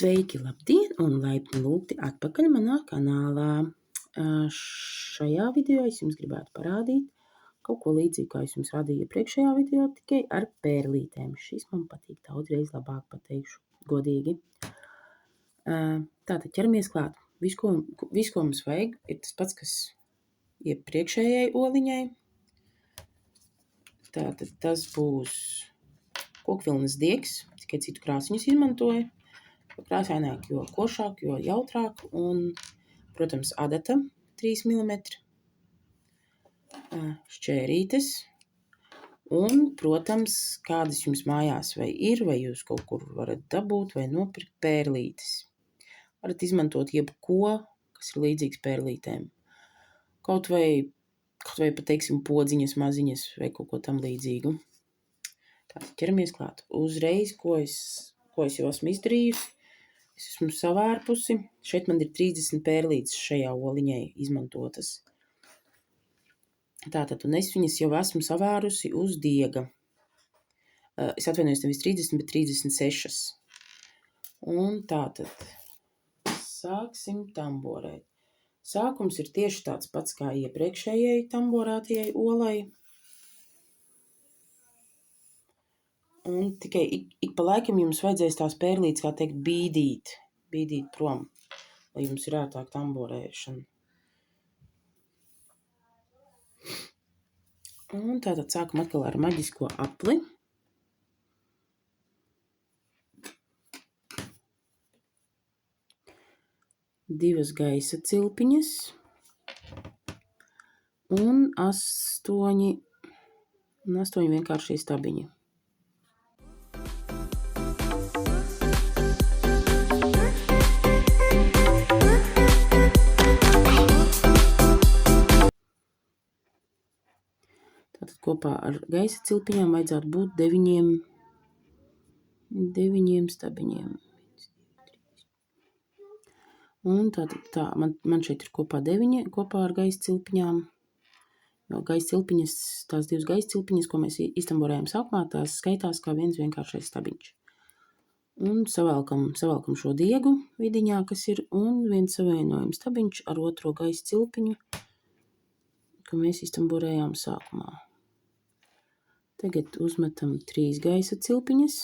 Sveiki, labdien un laipni lūgti atpakaļ manā kanālā. Šajā video es jums gribētu parādīt kaut ko līdzīgu, kā es jums rādīju iepriekšējā video, tikai ar pērlītēm. Šis man patīk daudzreiz labāk, pateikšu godīgi. Tātad ķeramies klāt. Viss, ko mums vajag, ir tas pats, kas iepriekšējai oliņai. Tātad tas būs kokvilnas diegs, tikai citu krāsiņus izmantoju. Krāsaināk, jo košāk, jo jautrāk, un, protams, adata 3 mm, šķērītes, un, protams, kādas jums mājās vai ir, vai jūs kaut kur varat dabūt vai nopirkt pērlītes. Varat izmantot jebko, kas ir līdzīgs pērlītēm. Kaut vai pateiksim, podziņas maziņas vai kaut ko tam līdzīgu. Tātad ķeramies klāt. Uzreiz, ko es jau esmu izdarījusi, es esmu savārpusi. Šeit man ir 30 pērlītes šajā oliņai izmantotas. Tātad, un es viņas jau esmu savārusi uz diega. Es atvainojos nevis 30, bet 36. Un tātad, sāksim tamborēt. Sākums ir tieši tāds pats kā iepriekšējai tamborātajai olai. Un tikai ik pa laikam jums vajadzēs tās pērlītes, kā teikt, bīdīt prom, lai jums ir ērtāk tamborēšana. Un tātad sākam atkal ar maģisko apli. Divas gaisa cilpiņas un 8 vienkāršie stabiņi. Tātad kopā ar gaisa cilpiņām vajadzētu būt 9 stabiņiem. Un tātad tā, man šeit ir kopā 9 kopā ar gaisa cilpiņām. Jo gaisa cilpiņas, tās divas gaisa cilpiņas, ko mēs iztamborējam sākumā, tās skaitās kā viens vienkāršais stabiņš. Un savelkam šo diegu vidiņā, kas ir, un viens savienojums stabiņš ar otro gaisa cilpiņu, ko mēs iztamborējām sākumā. Tagad uzmetam 3 gaisa cilpiņas.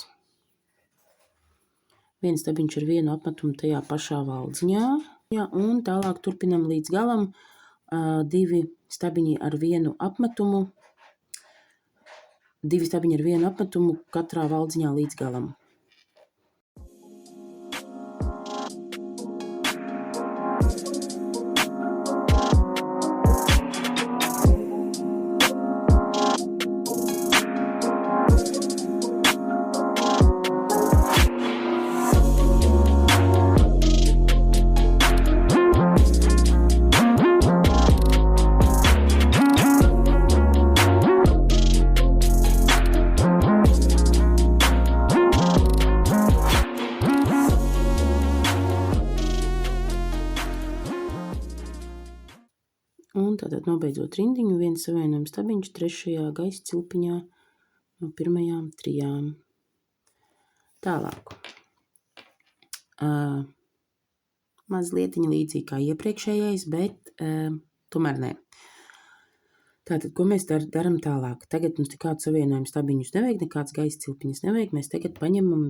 Viens stabiņš ar vienu apmetumu tajā pašā valdziņā. Un tālāk turpinam līdz galam 2 stabiņi ar vienu apmetumu. 2 stabiņi ar vienu apmetumu katrā valdziņā līdz galam. Un tātad nobeidzot rindiņu, viens savienojums stabiņš 3. gaisa cilpiņā no pirmajām 3. Tālāk. Mazlietiņa līdzīgi kā iepriekšējais, bet tomēr nē. Tātad, ko mēs daram tālāk? Tagad mums nekāds savienojums stabiņus nevajag, nekāds gaisa cilpiņas nevajag. Mēs tagad paņemam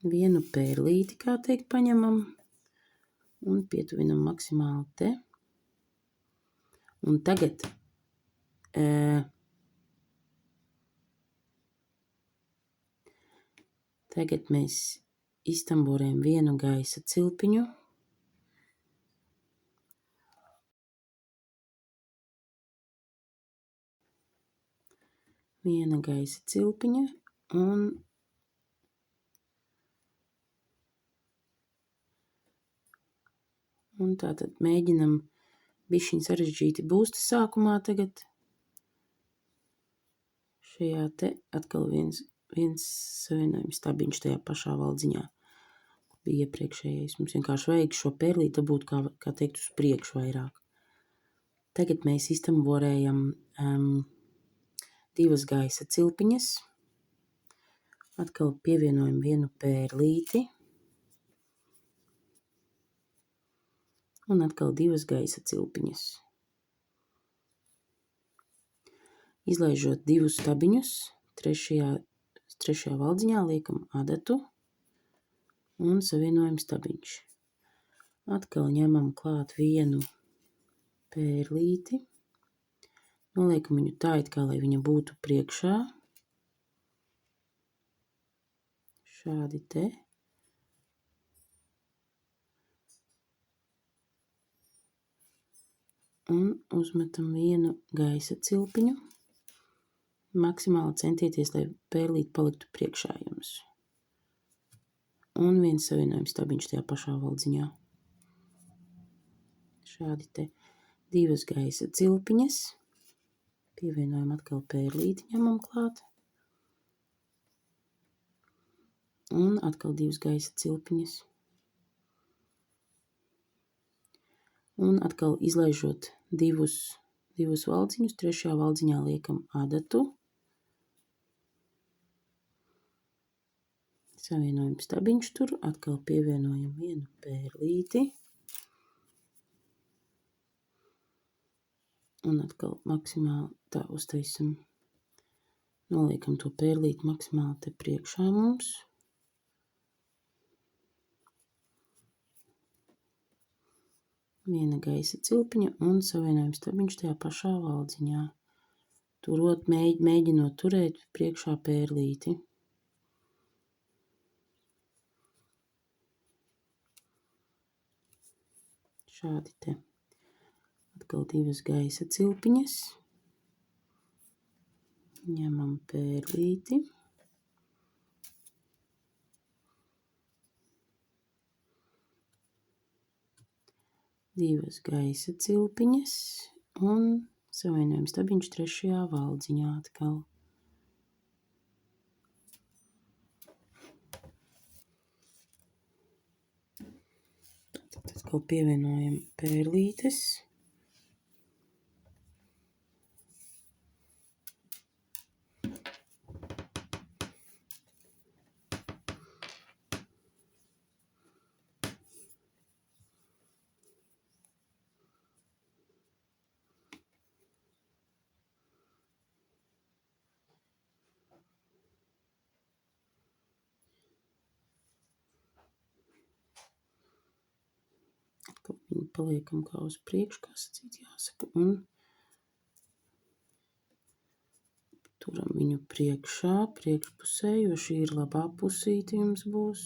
vienu pērlīti, kā teikt, paņemam un pietuvinam maksimāli te. Un tagad mēs iztamborējam vienu gaisa cilpiņu. Viena gaisa cilpiņa un tātad mēģinam bišķiņ sarežģīti būs sākumā tagad. Šajā te atkal viens viens savienojums stabiņš tajā pašā valdziņā, kur bija iepriekšējais. Mums vienkārši vajag šo pērlīti dabūt, kā teikt, uz priekšu vairāk. Tagad mēs iztamborējam 2 gaisa cilpiņas. Atkal pievienojam vienu pērlīti. Un atkal 2 gaisa cilpiņas. Izlaižot 2 stabiņus, trešajā valdziņā liekam adatu un savienojam stabiņš. Atkal ņemam klāt vienu pērlīti, noliekam viņu tā, it kā lai viņa būtu priekšā. Šādi te. Un uzmetam vienu gaisa cilpiņu. Maksimāli centieties, lai pērlīte paliktu priekšā jums. Un viens savienojums stabiņš tajā pašā valdziņā. Šādi te 2 gaisa cilpiņas. Pievienojam atkal pērlīti, ņemam klāt. Un atkal 2 gaisa cilpiņas. Un atkal izlaižot 2 valdziņus, trešajā valdziņā liekam adatu. Savienojam stabiņš tur, atkal pievienojam vienu pērlīti. Un atkal maksimāli tā uztaisam. Noliekam to pērlīti maksimāli te priekšā mums. Viena gaisa cilpiņa un savienojam stabiņš tajā pašā valdziņā. Mēģinot turēt priekšā pērlīti. Šādi te. Atkal 2 gaisa cilpiņas. Ņemam pērlīti. Divas gaisa cilpiņas un savienojam stabiņš trešajā valdziņā atkal. Tad atkal pievienojam pērlītes. Viņu paliekam kā uz priekšu, kā sacīt jāsaka, un turam viņu priekšpusē, jo šī ir labā pusīte jums būs.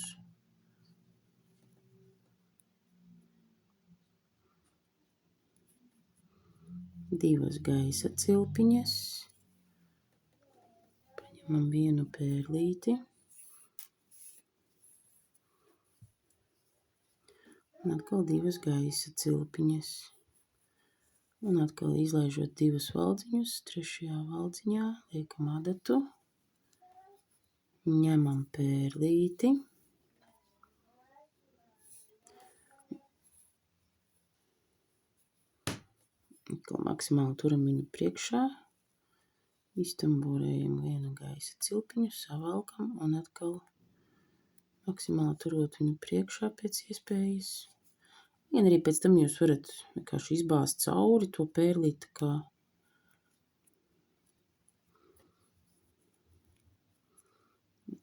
Divas gaisa cilpiņas. Paņemam vienu pērlīti. Un atkal 2 gaisa cilpiņas. Un atkal izlaižot 2 valdziņus, trešajā valdziņā liekam adatu. Ņemam pērlīti. Atkal maksimāli turam viņu priekšā. Iztamborējam vienu gaisa cilpiņu, savalkam un atkal maksimāli turot viņu priekšā pēc iespējas. Un arī pēc tam jūs varat vienkārši izbāzt cauri to pērlīti, kā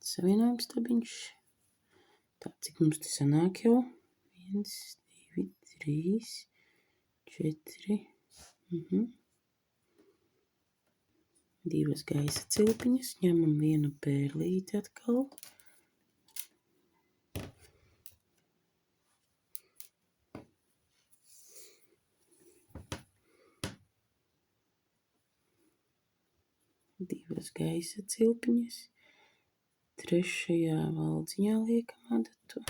savienojums stabiņš. Tā, cik mums te sanāk jau? 1, 2, 3, 4. 2 gaisa cilpiņas, ņemam vienu pērlīti atkal. Divas gaisa cilpiņas. Trešajā valdziņā liekam adatu.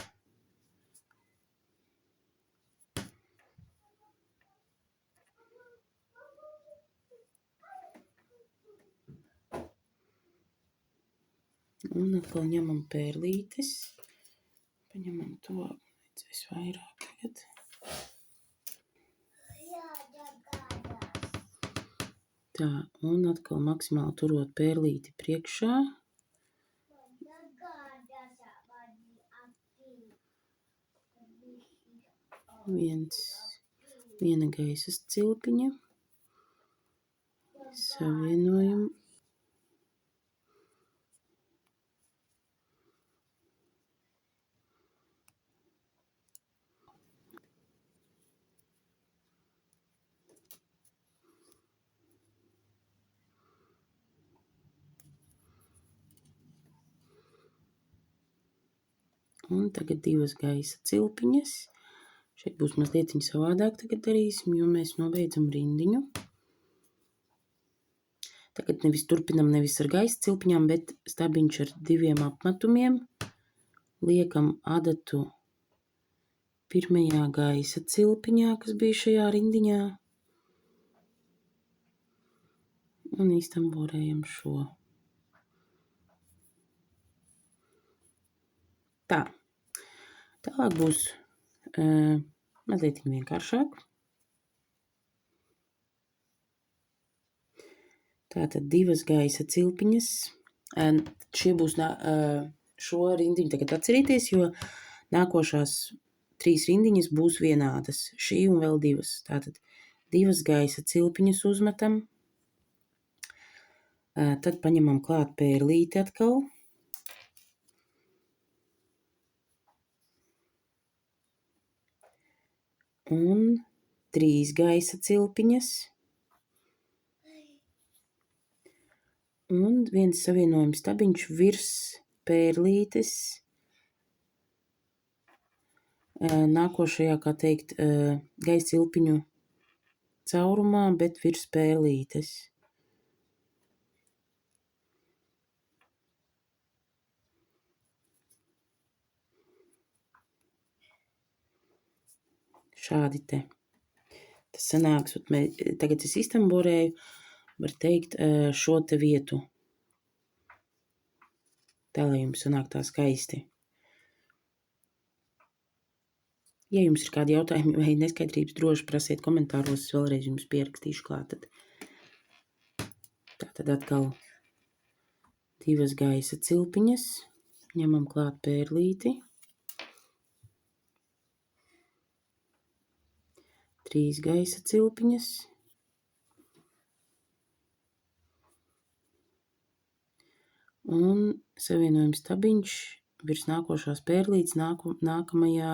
Un atkal ņemam pērlītes. Paņemam to, vajadzēs vairāk tagad. Tā, un atkal maksimāli turot pērlīti priekšā. Viena gaisas cilpiņa. Savienojam. Un tagad divas gaisa cilpiņas. Šeit būs mazliet savādāk tagad darīsim, jo mēs nobeidzam rindiņu. Tagad turpinam nevis ar gaisa cilpiņām, bet stabiņš ar diviem apmetumiem. Liekam adatu pirmajā gaisa cilpiņā, kas bija šajā rindiņā. Un iztamborējam šo. Tā. Tālāk būs mazliet vienkāršāk. Tātad divas gaisa cilpiņas. Šie būs šo rindiņu tagad atcerieties, jo nākošās 3 rindiņas būs vienādas. Šī un vēl divas. Tātad divas gaisa cilpiņas uzmetam. Tad paņemam klāt pērlīti atkal. Un 3 gaisa cilpiņas. Un viens savienojums stabiņš virs pērlītes. Nākošajā, kā teikt, gaisa cilpiņu caurumā, bet virs pērlītes. Šādi te. Tas sanāks, tagad es iztamborēju, var teikt, šo te vietu. Tā, lai jums sanāk tā skaisti. Ja jums ir kādi jautājumi vai neskaidrības, droši prasiet komentāros, es vēlreiz jums pierakstīšu klāt. Tātad atkal divas gaisa cilpiņas, ņemam klāt pērlīti. 3 gaisa cilpiņas. Un savienojums stabiņš virs nākošās pērlītes nākamajā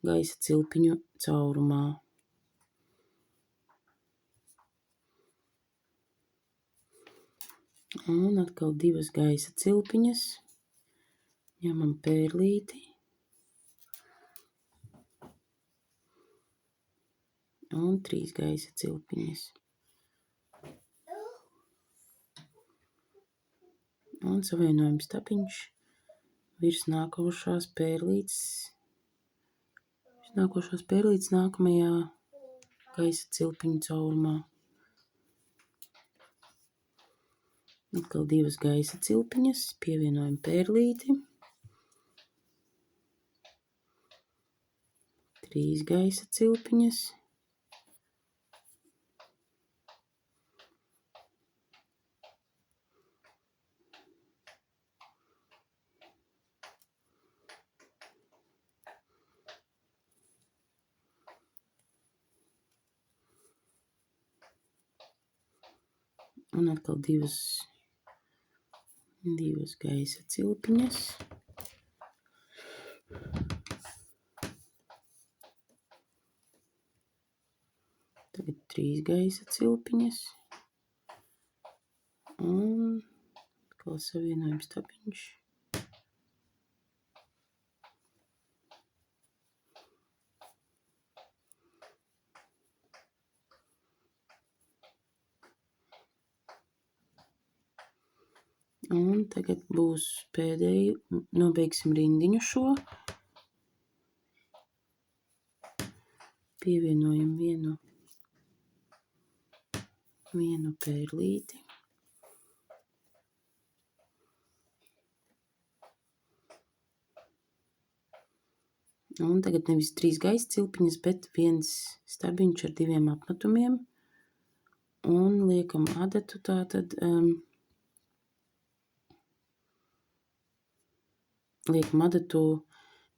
gaisa cilpiņu caurumā. Un atkal divas gaisa cilpiņas. Ņemam pērlīti. Un 3 gaisa cilpiņas. Un savienojums stabiņš virs nākošās pērlītes nākamajā gaisa cilpiņu caurumā. Atkal divas gaisa cilpiņas, pievienojam pērlīti. 3 gaisa cilpiņas. Un atkal divas gaisa cilpiņas. Tagad 3 gaisa cilpiņas. Un atkal savienojums stabiņš. Un tagad būs pēdējo, nobeigsim rindiņu šo. Pievienojam vienu pērlīti. Un tagad nevis 3 gaisa cilpiņas, bet viens stabiņš ar 2 apmetumiem. Un liekam adatu tātad, liekam adatu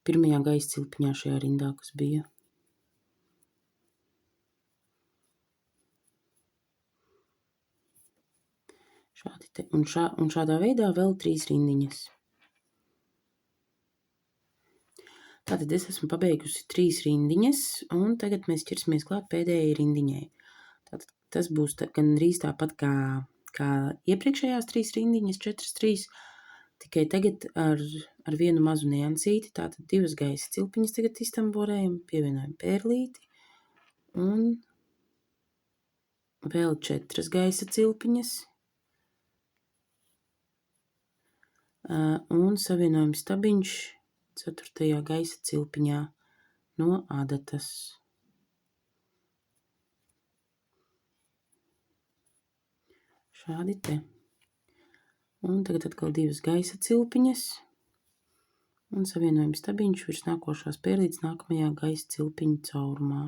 pirmajā gaisa cilpiņā šajā rindā, kas bija. Šādi te, un šādā veidā vēl 3 rindiņas. Tātad es esmu pabeigusi 3 rindiņas, un tagad mēs ķersimies klāt pēdējai rindiņai. Tātad tas būs gandrīz tāpat kā iepriekšējās 3 rindiņas, 4, 3, tikai tagad ar vienu mazu niansīti, tātad 2 gaisa cilpiņas tagad iztamborējam, pievienojam pērlīti, un vēl 4 gaisa cilpiņas, un savienojam stabiņš 4. gaisa cilpiņā no adatas. Šādi te. Un tagad atkal 2 gaisa cilpiņas un savienojam stabiņš virs nākošās pērlītes nākamajā gaisa cilpiņu caurumā.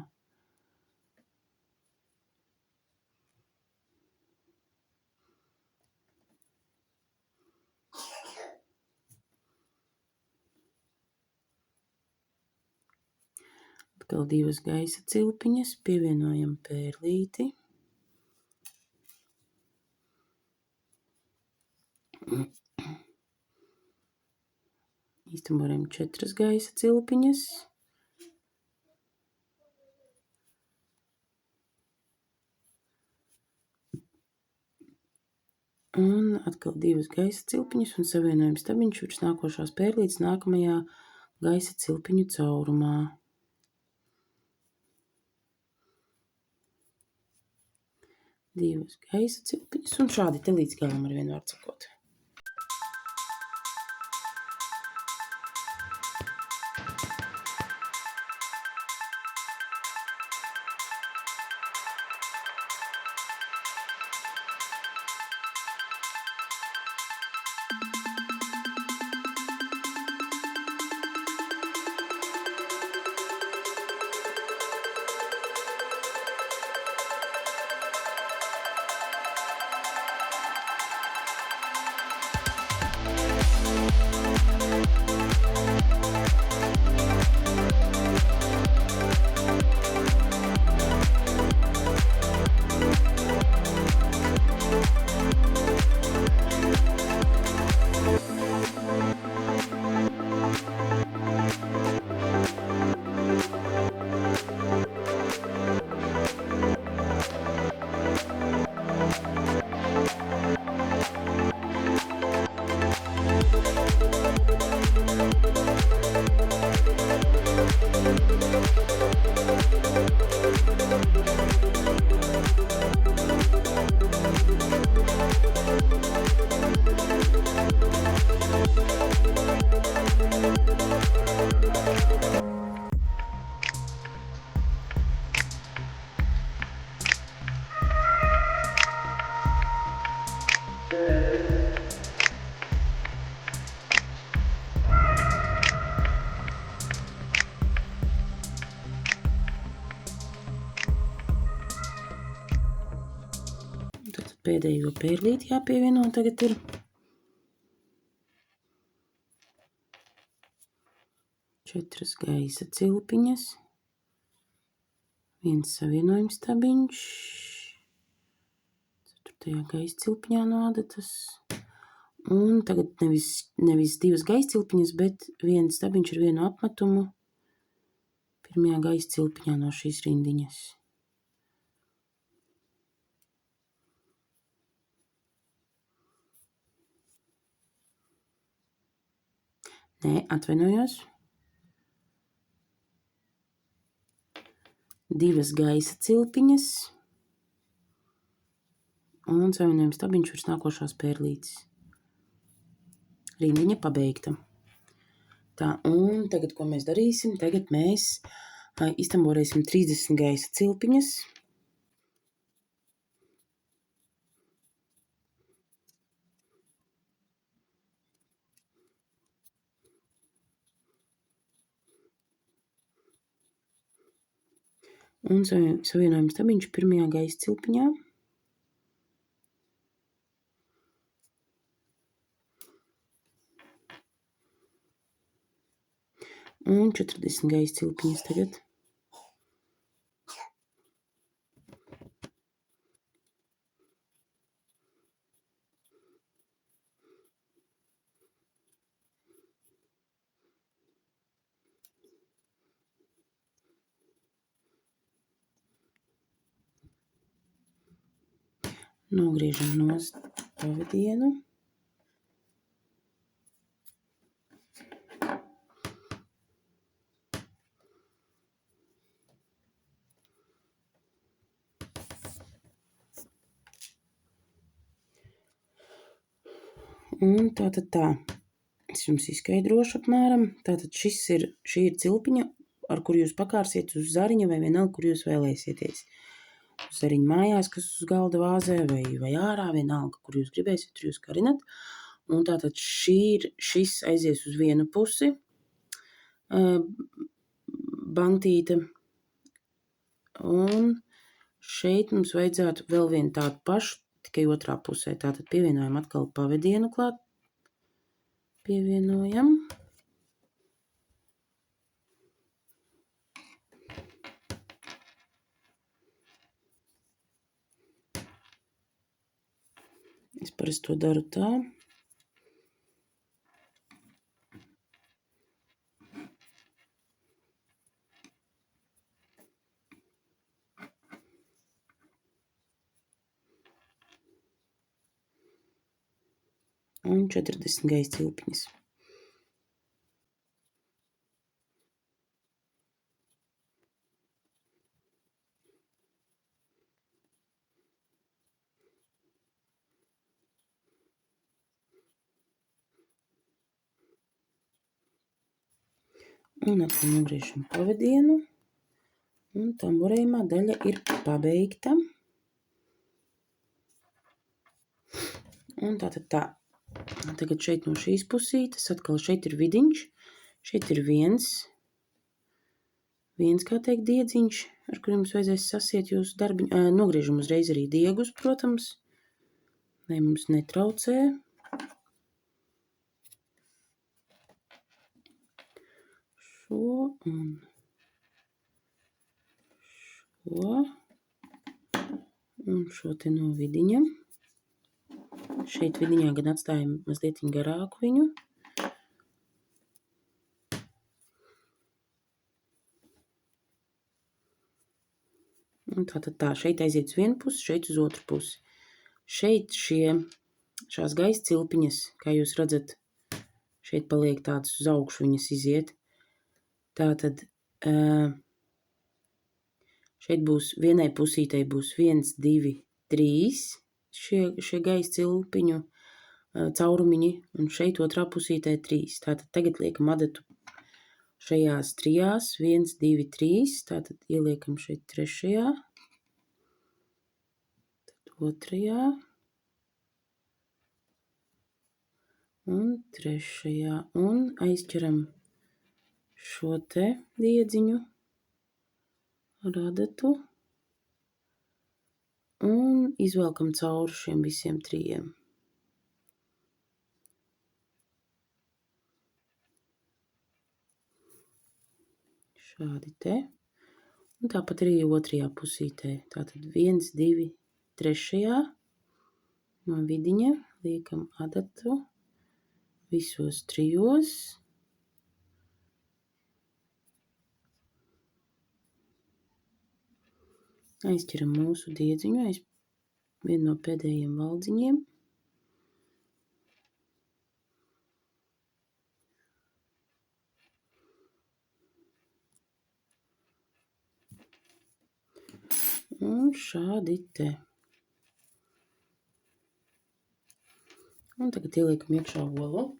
Atkal 2 gaisa cilpiņas, pievienojam pērlīti. Iztamborējam 4 gaisa cilpiņas. Un atkal 2 gaisa cilpiņas un savienojam stabiņš virs nākošās pērlītes nākamajā gaisa cilpiņu caurumā. Divas gaisa cilpiņas un šādi te līdz galam ar vienu vārdu sakot. Pēdējo pērlīti jāpievieno tagad ir 4 gaisa cilpiņas, viens savienojums stabiņš, 4. gaisa cilpiņā no adatas, un tagad nevis 2 gaisa cilpiņas, bet viens stabiņš ar vienu apmetumu, 1. gaisa cilpiņā no šīs rindiņas. Nē, atvainojos. 2 gaisa cilpiņas un savienojam stabiņš virs nākošās pērlītes. Rindiņa pabeigta. Tā, un tagad, ko mēs darīsim? Tagad mēs iztamborēsim 30 gaisa cilpiņas. Un savienojuma stabiņš pirmajā gaisa cilpiņā. Un 40 gaisa cilpiņas tagad. Nogriežam nost pavadienu. Un tātad tā. Es jums izskaidrošu apmēram. Tātad šī ir cilpiņa, ar kuru jūs pakārsiet uz zariņa vai vienalga, kur jūs vēlēsieties. Uz zariņa mājās, kas uz galda vāzē vai ārā, vienalga, kur jūs gribēsiet, tur jūs karinat. Un tātad šis aizies uz vienu pusi, bantīte. Un šeit mums vajadzētu vēl vienu tādu pašu, tikai otrā pusē. Tātad pievienojam atkal pavadienu klāt. Pievienojam. Es parasti to daru tā. Un 40 gaisa cilpiņas. Un atkal nogriežam pavadienu. Un tamborējumā daļa ir pabeigta. Un tātad tā. Tagad šeit no šīs pusītes, atkal šeit ir vidiņš. Šeit ir viens, kā teikt, diedziņš, ar kuriem mums vajadzēs sasiet jūsu darbiņu. Nogriežam uzreiz arī diegus, protams, lai mums netraucē. Šo un šo. Un šo te no vidiņa. Šeit vidiņā gan atstājam mazliet garāku viņu. Un tātad tā, šeit aiziet uz vienu pusi, šeit uz otru pusi. Šeit šās gaisa cilpiņas, kā jūs redzat, šeit paliek tādas uz augšu viņas iziet. Tātad šeit būs, vienai pusītei būs 1, 2, 3 šie gaisa cilpiņu caurumiņi, un šeit otrā pusītē 3. Tātad tagad liekam adatu šajās 3, 1, 2, 3. Tātad ieliekam šeit 3. Tad 2. Un 3. Un aizķeram šo te diedziņu ar adatu un izvelkam cauri šiem visiem 3. Šādi te. Un tāpat arī otrajā pusītē. Tātad 1, 2, 3. No vidiņa liekam adatu visos 3. Aizķeram mūsu diedziņu aiz vienu no pēdējiem valdziņiem. Un šādi te. Un tagad ieliekam iekšā olu.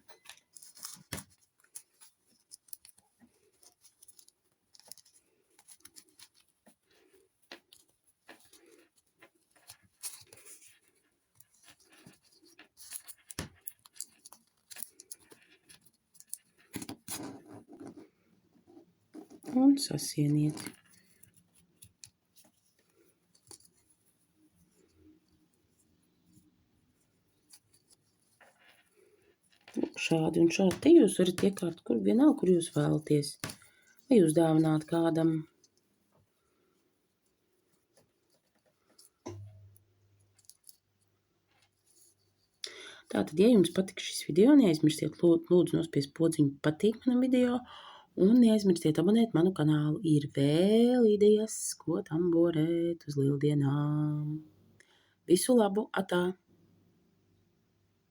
Un sasieniet. šādi un šādi. Te jūs varat iekārt, vienalga, kur jūs vēlaties. Vai jūs dāvināt kādam. Tātad, ja jums patika šis video, neaizmirstiet lūdzu nospiest podziņu patīk manam video un neaizmirstiet abonēt manu kanālu. Ir vēl idejas, ko tamborēt uz lieldienām. Visu labu, atā!